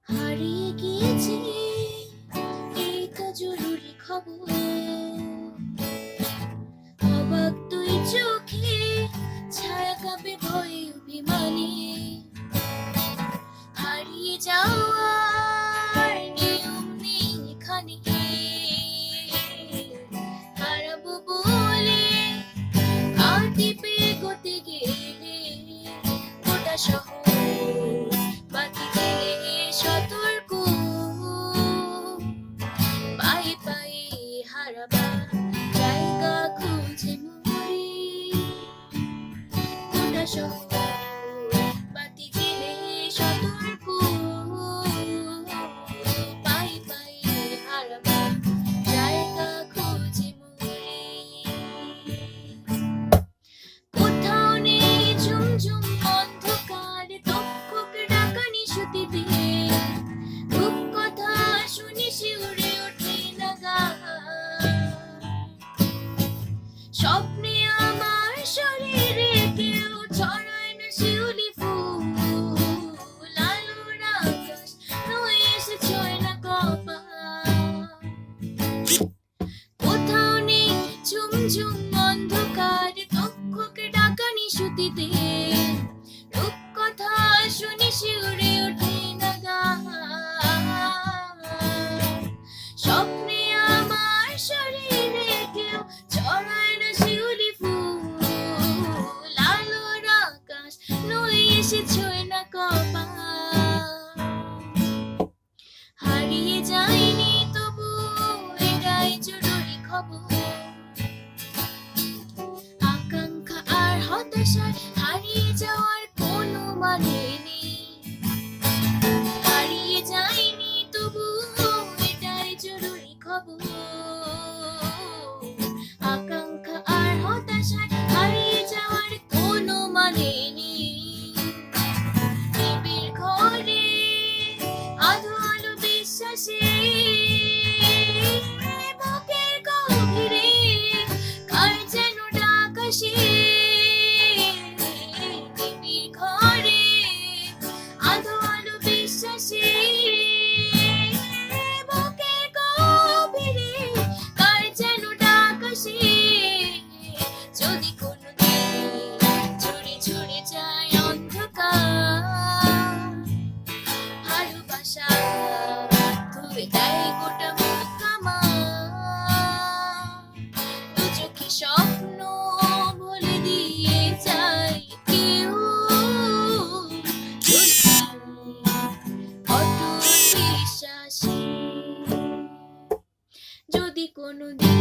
হারিয়ে গিয়েছে এই তো জরুরি খবর। অবাক তুই চোখে, ছায়া কাঁপে ভয়ে অভিমানে। হারিয়ে যাওয়ার নিয়ম নেই এখানে। হারাবো বলে আতি পেয়ে গতে গেলে গোটা শহর বাতি জেলে সতর্ক। পায়ে পায়ে হারাবার জায়গা খুঁজে মরি। গোটা শহর বাতি জেলে সতর্ক। পায়ে পায়ে হারাবার জায়গা খুঁজে মরি। কোথাও নেই ঝুমঝুম অন্ধকার, তক্ষক ডাকা নিশুতিতে। রূপকথা শুনি শিউরে ওঠে না গা। স্বপ্নে আমার শরীরে কেউ ছড়ায় না শিউলি ফুল। আলোর আকাশ নয় এসে ছয় না কপাল। কোথাও নেই ঝুমঝুম অন্ধকার, তক্ষক ডাকা নিশুতিতে। রূপকথা শুনি শিউরে ওঠে না গা। স্বপ্নে আমার শরীরে কেউ ছড়ায় না শিউলি ফুল। আলোর আকাশ নয় এসে ছয় না কপাল। হারিয়ে যায়নি তবু এটাই জরুরি খবর। আকাঙ্ক্ষা আর হতাশার হারিয়ে যাওয়ার কোনো মানে নেই। হারিয়ে যায়নি তবু এটাই জরুরি খবর। আকাঙ্ক্ষা আর হতাশার হারিয়ে যাওয়ার কোনো মানে নেই। নিবিড় ঘরে আধো আলো বিশ্বাসে। বুকের গভীরে কার যেন ডাক আসে। নিবিড় ঘরে আধো আলো বিশ্বাসে। বুকের গভীরে কার যেন ডাক আসে। যদি কোনোদিন ঝরে ঝরে যায় অন্ধকার, ভালোবাসা ধুয়ে দেয় গোটা মুখ আমার। দু চোখে স্বপ্ন বলে দিয়ে যায় কেউ। অটল বিশ্বাসী যদি কোনোদিন